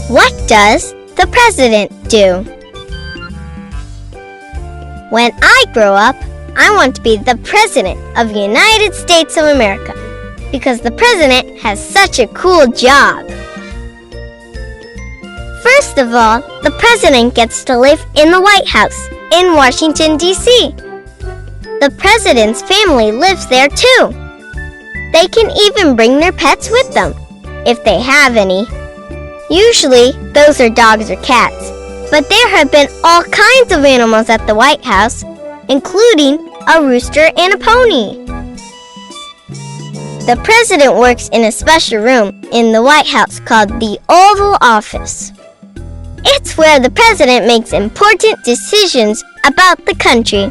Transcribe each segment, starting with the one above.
What does the president do? When I grow up, I want to be the president of the United States of America because the president has such a cool job. First of all, the president gets to live in the White House in Washington, D.C. The president's family lives there too. They can even bring their pets with them, if they have any. Usually, those are dogs or cats, but there have been all kinds of animals at the White House, including a rooster and a pony. The president works in a special room in the White House called the Oval Office. It's where the president makes important decisions about the country.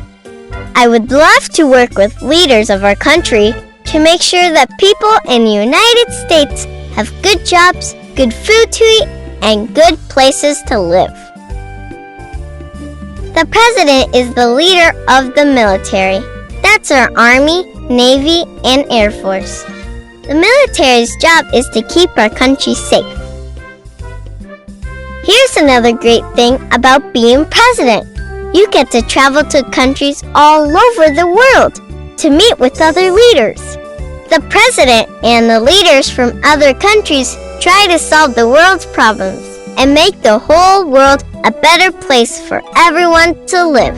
I would love to work with leaders of our country to make sure that people in the United States have good jobs, good food to eat, and good places to live. The president is the leader of the military. That's our Army, Navy, and Air Force. The military's job is to keep our country safe. Here's another great thing about being president. You get to travel to countries all over the world to meet with other leaders. The president and the leaders from other countries try to solve the world's problems and make the whole world a better place for everyone to live.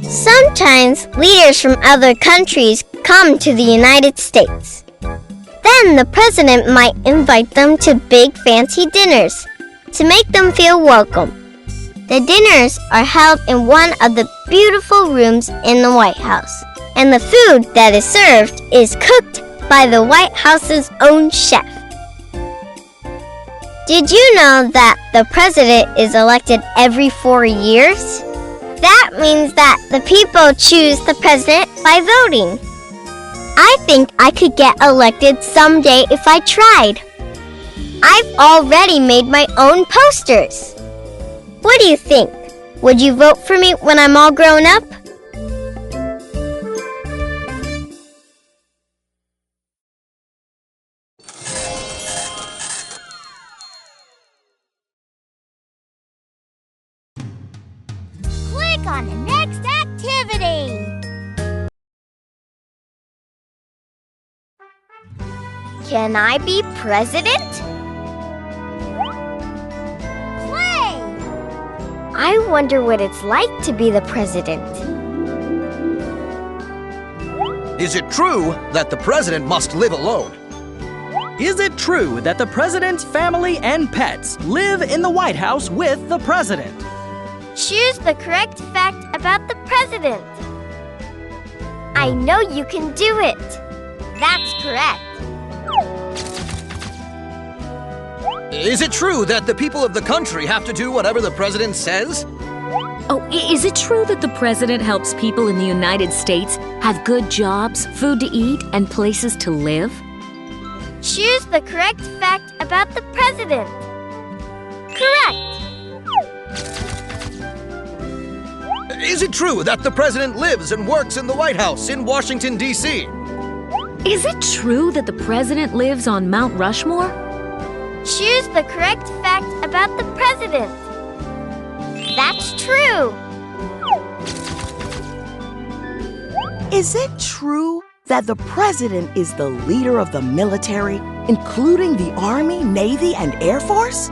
Sometimes leaders from other countries come to the United States. Then the president might invite them to big fancy dinners to make them feel welcome. The dinners are held in one of the beautiful rooms in the White House, and the food that is served is cooked by the White House's own chef. Did you know that the president is elected every 4 years? That means that the people choose the president by voting. I think I could get elected someday if I tried. I've already made my own posters. What do you think? Would you vote for me when I'm all grown up? Click on the next activity. Can I be president? Play! I wonder what it's like to be the president. Is it true that the president must live alone? Is it true that the president's family and pets live in the White House with the president? Choose the correct fact about the president. I know you can do it. That's correct. Is it true that the people of the country have to do whatever the president says? Oh, is it true that the president helps people in the United States have good jobs, food to eat, and places to live? Choose the correct fact about the president. Correct. Is it true that the president lives and works in the White House in Washington, D.C.? Is it true that the president lives on Mount Rushmore? Choose the correct fact about the president. That's true. Is it true that the president is the leader of the military, including the Army, Navy, and Air Force?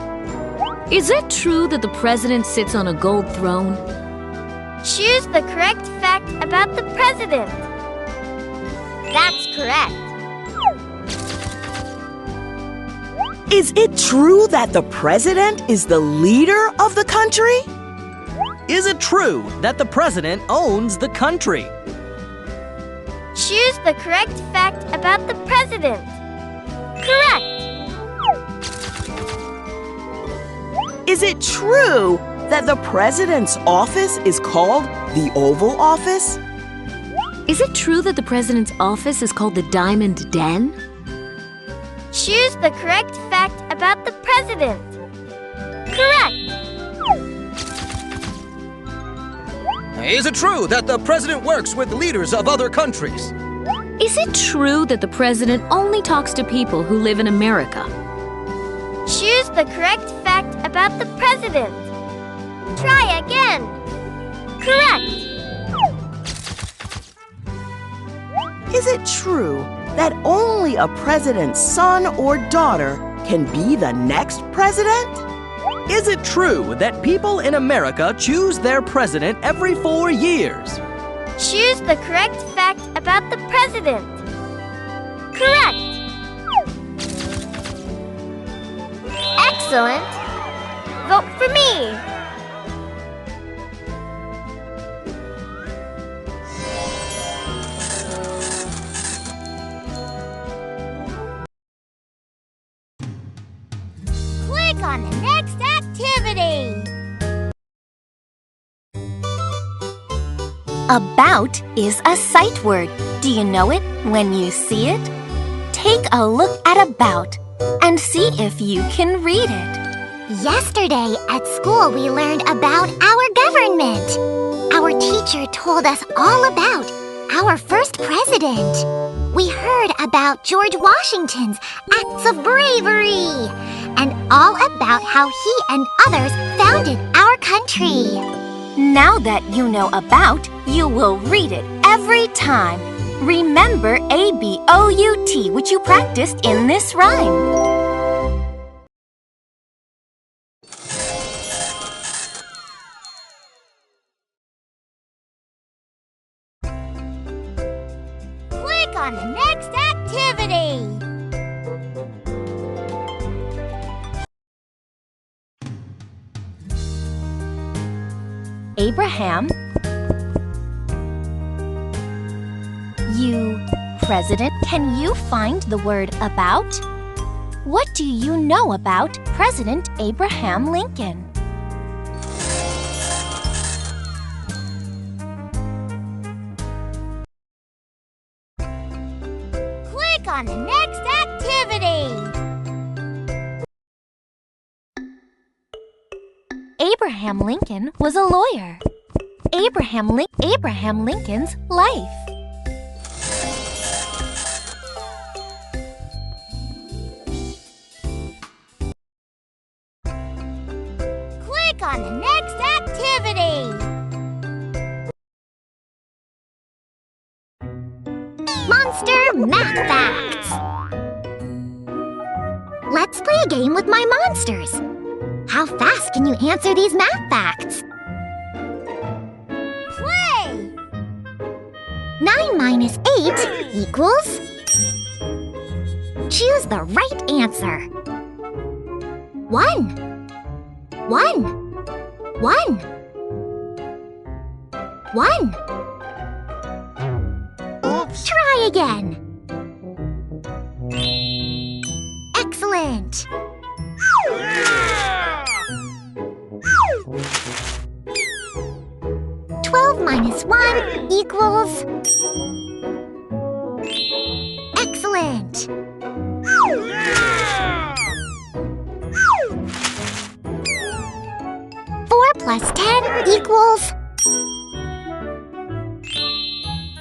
Is it true that the president sits on a gold throne? Choose the correct fact about the president. That's correct. Is it true that the president is the leader of the country? Is it true that the president owns the country? Choose the correct fact about the president. Correct. Is it true that the president's office is called the Oval Office? Is it true that the president's office is called the Diamond Den? Choose the correct fact about the president. Correct. Is it true that the president works with leaders of other countries? Is it true that the president only talks to people who live in America? Choose the correct fact about the president. Try again. Correct. Is it true that only a president's son or daughter can be the next president? Is it true that people in America choose their president every 4 years? Choose the correct fact about the president. Correct. Excellent. Vote for me. Click on the next activity. About is a sight word. Do you know it when you see it? Take a look at about and see if you can read it. Yesterday at school we learned about our government. Our teacher told us all about our first president. We heard about George Washington's acts of bravery and all about how he and others founded our country. Now that you know about, you will read it every time. Remember ABOUT, which you practiced in this rhyme. Click on the next activity. Abraham, you, President, can you find the word about? What do you know about President Abraham Lincoln? Click on the next activity. Abraham Lincoln was a lawyer. Abraham Lincoln's life. Click on the next activity. Monster Math Facts. Let's play a game with my monsters. How fast can you answer these math facts? Play. 9 minus 8 equals... Choose the right answer. 1. 1. 1. 1. Try again. Excellent. 12 minus 1 equals... Excellent. 4 plus 10 equals...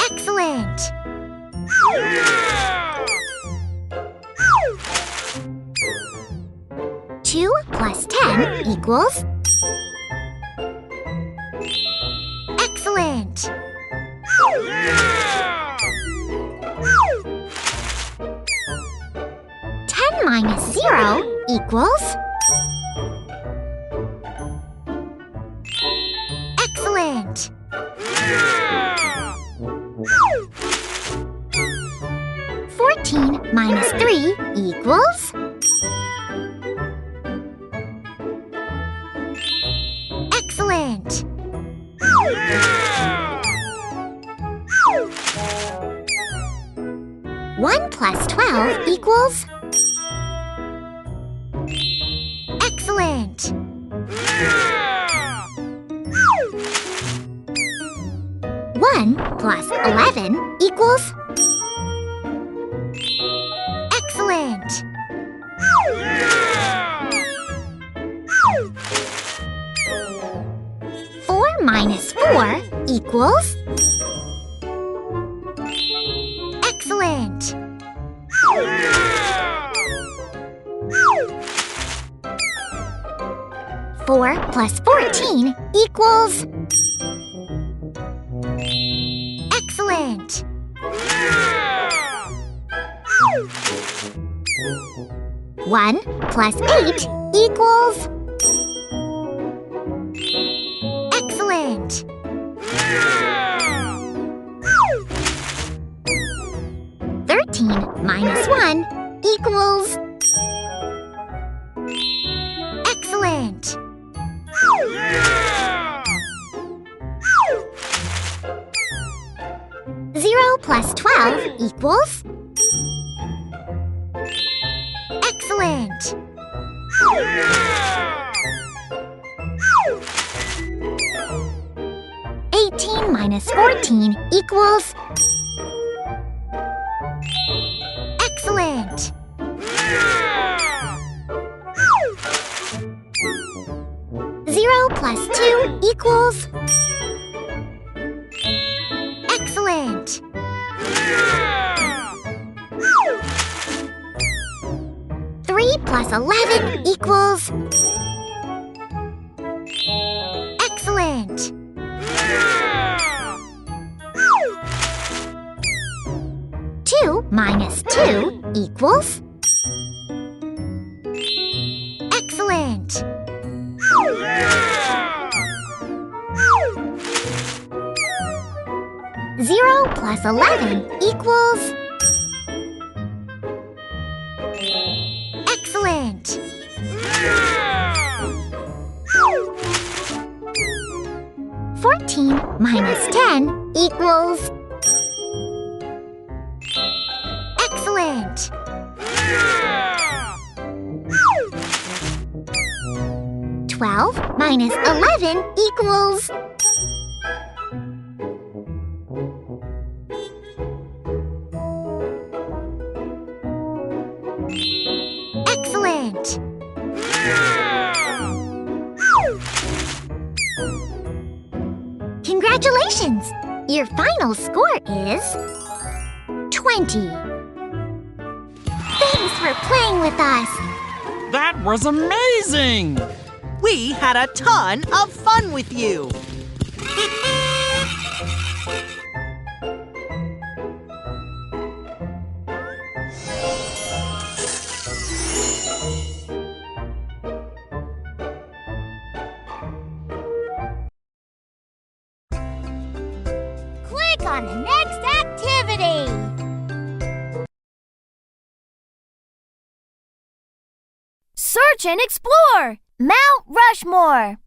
Excellent. 2 plus 10 equals... Excellent. 10 minus 0 equals... Excellent. 14 minus 3 equals... Excellent. 1 plus 12 equals... Excellent. 1 plus 11 equals... Excellent. 4 minus 4 equals... Excellent. 4 plus 14 equals... Excellent! 1 plus 8 equals... Excellent! 13 minus 1 equals... Excellent! 0 plus 12 equals... Excellent! 18 minus 14 equals... Excellent! 0 plus 2 equals... Excellent! 3 plus 11 equals... Excellent! 2 minus 2 equals... Excellent! 0 plus 11 equals... Excellent! 14 minus 10 equals... Excellent! 12 minus 11 equals... Excellent! Congratulations! Your final score is... 20. Thanks for playing with us! That was amazing! We had a ton of fun with you! Click on the next activity! Search and explore! Mount Rushmore!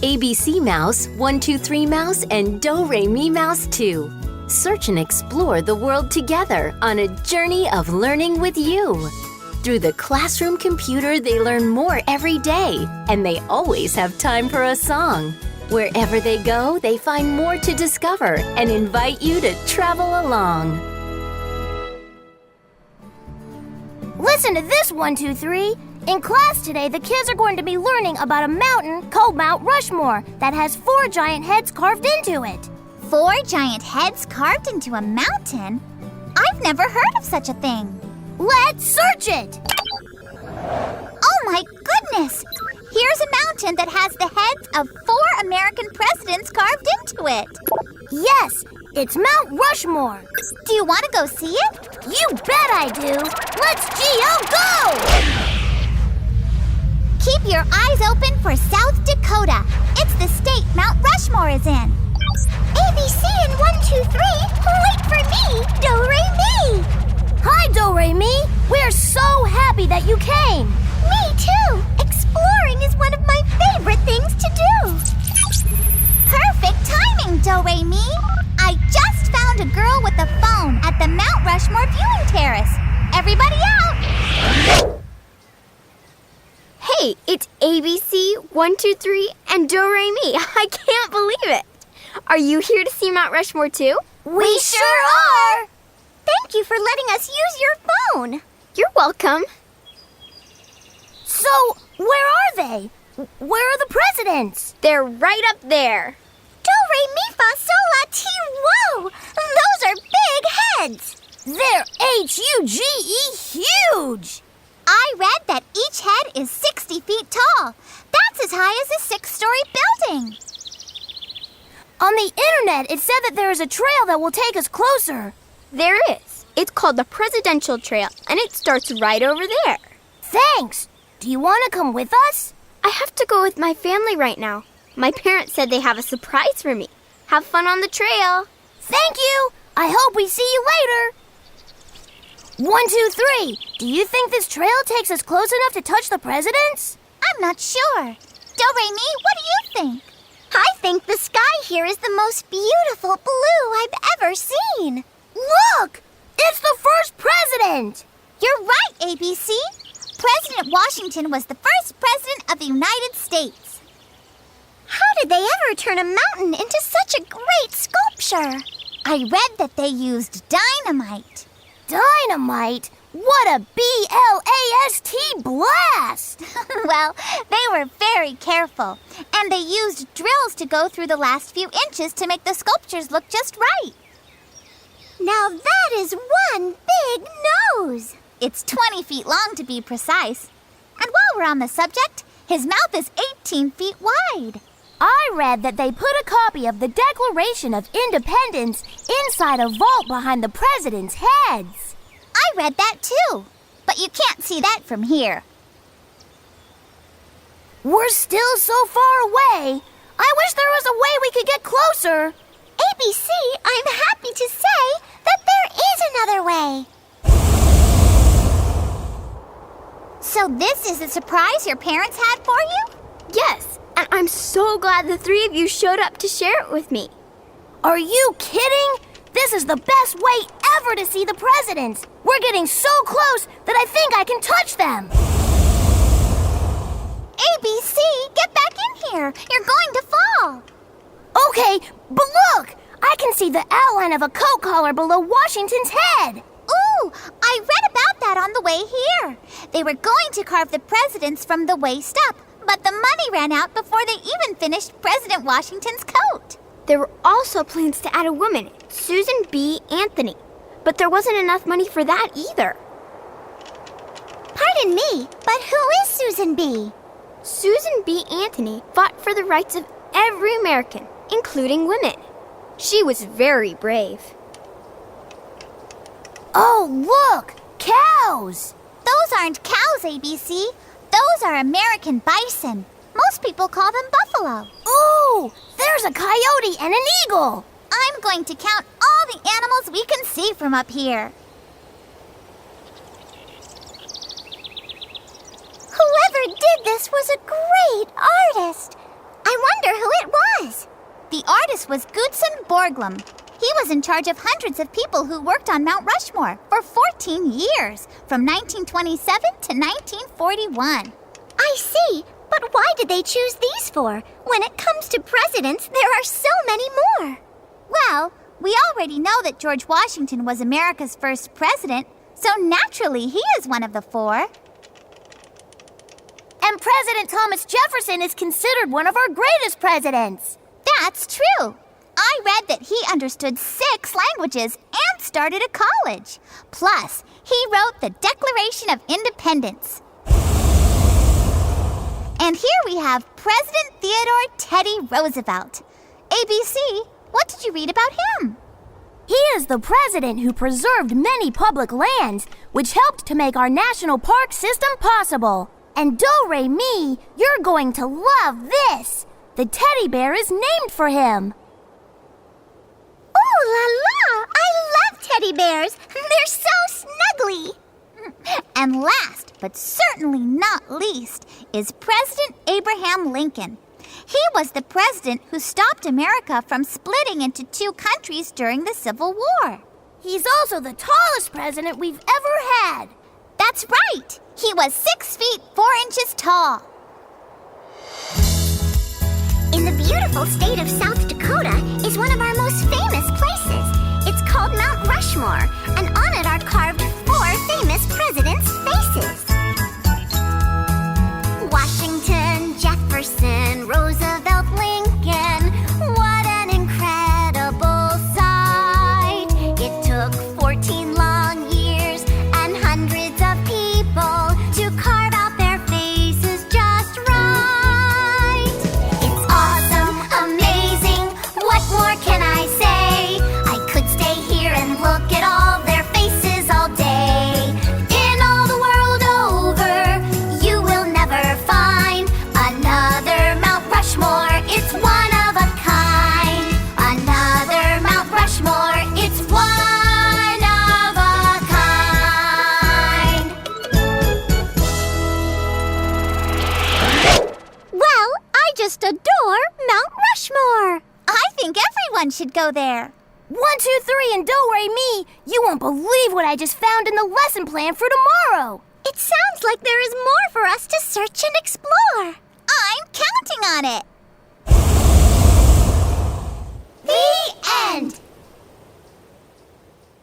ABC Mouse, 123 Mouse, and Do Re Mi Mouse 2. Search and explore the world together on a journey of learning with you. Through the classroom computer, they learn more every day, and they always have time for a song. Wherever they go, they find more to discover and invite you to travel along. Listen to this, 123. In class today, the kids are going to be learning about a mountain called Mount Rushmore that has 4 giant heads carved into it. 4 giant heads carved into a mountain? I've never heard of such a thing. Let's search it! Oh my goodness! Here's a mountain that has the heads of 4 American presidents carved into it. Yes, it's Mount Rushmore. Do you want to go see it? You bet I do. Let's GL go! Keep your eyes open for South Dakota. It's the state Mount Rushmore is in. ABC and 123, wait for me, Do Re Mi. Hi, Do Re Mi. We're so happy that you came. Me too. Exploring is one of my favorite things to do. Perfect timing, Do Re Mi. I just found a girl with a phone at the Mount Rushmore viewing terrace. Everybody out! Hey, it's ABC, 123, and Do Re Mi. I can't believe it. Are you here to see Mount Rushmore too? We sure are! Thank you for letting us use your phone. You're welcome. So, where are they? Where are the presidents? They're right up there. Do Re Mi Fa Sol La Ti Whoa! Those are big heads! They're H-U-G-E huge! I read that each head is 60 feet tall. That's as high as a 6-story building. On the internet, it said that there is a trail that will take us closer. There is. It's called the Presidential Trail, and it starts right over there. Thanks. Do you want to come with us? I have to go with my family right now. My parents said they have a surprise for me. Have fun on the trail. Thank you. I hope we see you later. 1, 2, 3. Do you think this trail takes us close enough to touch the presidents? I'm not sure. Do-Re-Mi, what do you think? I think the sky here is the most beautiful blue I've ever seen. Look! It's the first president! You're right, ABC. President Washington was the first president of the United States. How did they ever turn a mountain into such a great sculpture? I read that they used dynamite. Dynamite? What a BLAST blast! Well, they were very careful, and they used drills to go through the last few inches to make the sculptures look just right. Now that is one big nose. It's 20 feet long to be precise. And while we're on the subject, his mouth is 18 feet wide. I read that they put a copy of the Declaration of Independence inside a vault behind the president's heads. I read that too, but you can't see that from here. We're still so far away. I wish there was a way we could get closer. ABC, I'm happy to say that there is another way. So this is the surprise your parents had for you? Yes, and I'm so glad the three of you showed up to share it with me. Are you kidding? This is the best way ever to see the presidents. We're getting so close that I think I can touch them. ABC, get back in here. You're going to fall. Okay, but look! I can see the outline of a coat collar below Washington's head. Ooh, I read about that on the way here. They were going to carve the presidents from the waist up, but the money ran out before they even finished President Washington's coat. There were also plans to add a woman, Susan B. Anthony, but there wasn't enough money for that either. Pardon me, but who is Susan B.? Susan B. Anthony fought for the rights of every American, including women. She was very brave. Oh, look! Cows! Those aren't cows, ABC. Those are American bison. Most people call them buffalo. Ooh! There's a coyote and an eagle! I'm going to count all the animals we can see from up here. Whoever did this was a great artist. I wonder who it was. The artist was Gutzon Borglum. He was in charge of hundreds of people who worked on Mount Rushmore for 14 years, from 1927 to 1941. I see, but why did they choose these four? When it comes to presidents, there are so many more. Well, we already know that George Washington was America's first president, so naturally he is one of the four. And President Thomas Jefferson is considered one of our greatest presidents. That's true. I read that he understood 6 languages and started a college. Plus, he wrote the Declaration of Independence. And here we have President Theodore Teddy Roosevelt. ABC, what did you read about him? He is the president who preserved many public lands, which helped to make our national park system possible. And Do-Re-Mi, you're going to love this. The teddy bear is named for him. Ooh la la! I love teddy bears. They're so snuggly. And last, but certainly not least, is President Abraham Lincoln. He was the president who stopped America from splitting into 2 countries during the Civil War. He's also the tallest president we've ever had. That's right. He was 6 feet 4 inches tall. In the beautiful state of South Dakota is one of our most famous places. It's called Mount Rushmore, and on it are carved 4 famous presidents' faces. Washington, Jefferson, Roosevelt, Lincoln. What an incredible sight. It took 14 long years and hundreds of people to carve out their faces just right. just adore Mount Rushmore. I think everyone should go there. 1, 2, 3, and do-re-mi! You won't believe what I just found in the lesson plan for tomorrow! It sounds like there is more for us to search and explore. I'm counting on it. The end!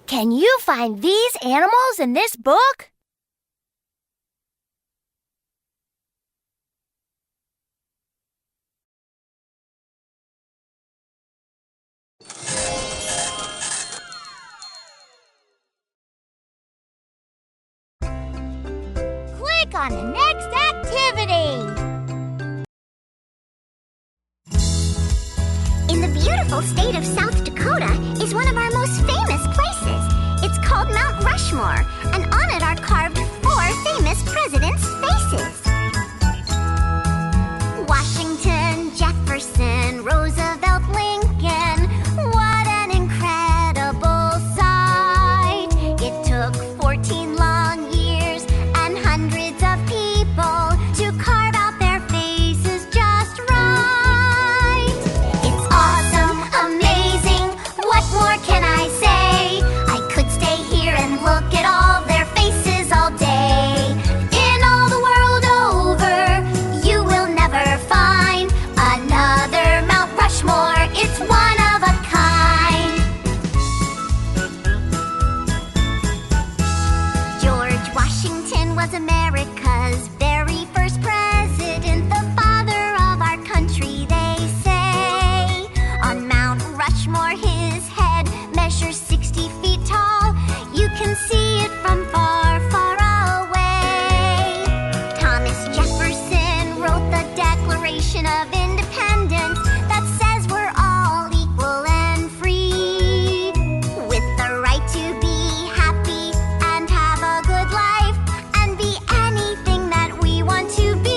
Can you find these animals in this book? Click on the next activity. In the beautiful state of South Dakota is one of our most famous places. It's called Mount Rushmore, and on it are carved 4 famous presidents' faces. Washington, Jefferson, Roosevelt, Lincoln. What an incredible sight. It took 14 long years and hundreds of people to carve out their faces just right. It's awesome, amazing. What more can I say? I could stay here and look at all their faces all day. In all the world over, you will never find another Mount Rushmore. It's one of a kind. George Washington was America's very first president, the father of our country, they say. On Mount Rushmore, his head measures 60 feet tall. You can see it from far, far away. Thomas Jefferson wrote the Declaration of Independence that says we're all equal and free, with the right to be happy and have a good life and be anything that we want to be.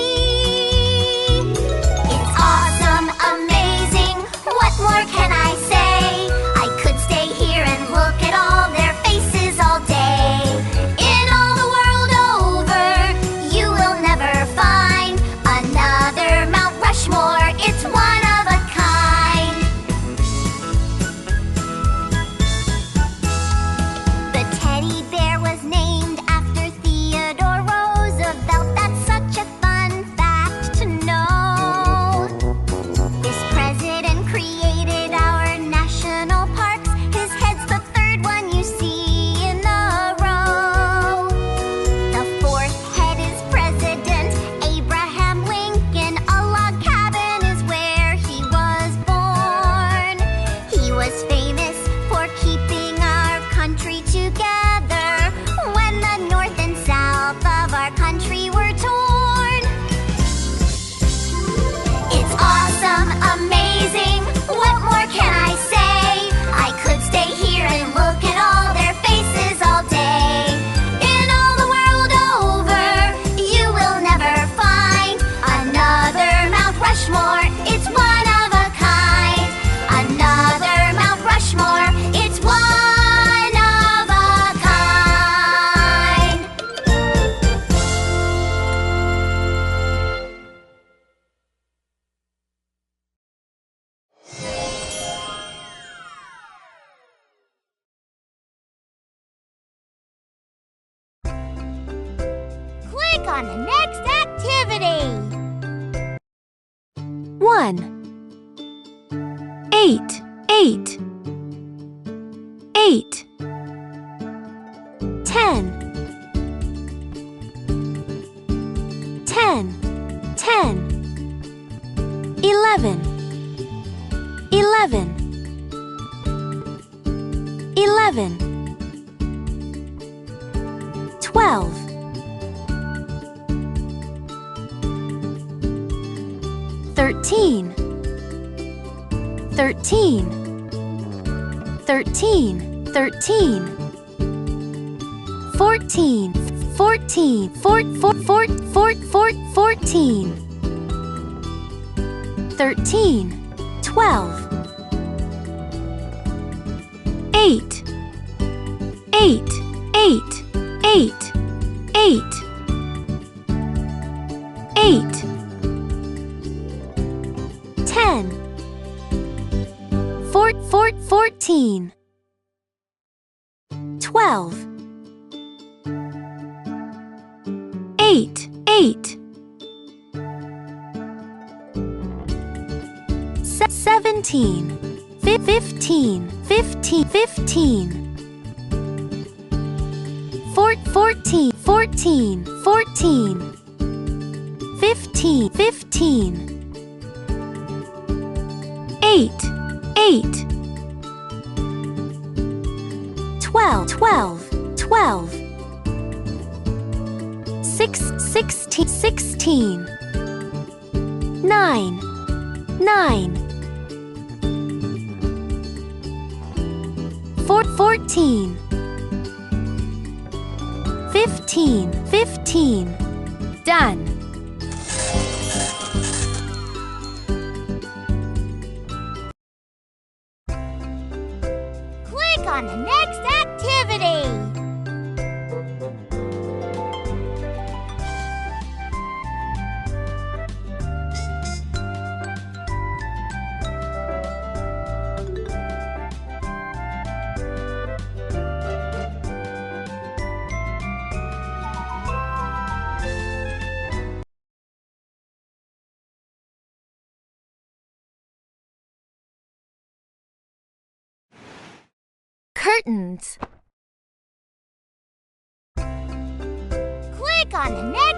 It's awesome, amazing. What more can I say? I could stay here and look at all their faces all day. In all the world over, you will never find another Mount Rushmore. It's one of a kind. The teddy bear was named after Theodore Roosevelt. That's such a fun fact to know. This president created our national parks. His head's the 3rd one you see in the row. The 4th head is President Abraham Lincoln. A log cabin is where he was born. He was famous for keeping our country together when the north and south of our country were torn. It's awesome, amazing. What more can I say? I could stay here and look at all their faces all day. In all the world over, you will never find another Mount Rushmore. It's one of a kind. Another Mount Rushmore. It's one of a kind. Click on the next activity. 1. 8, 8. 8. 10. 10. 10. 11. 11. 11. 12. 13. 13. 13. 13. 14. 14. 14. 13. 12. 8. 8. 8. 8. 8. 8. 14 12 8 17 15 14 15 8 12 16 9 14 15 Done. Click on the next activity. Curtains. Click on the next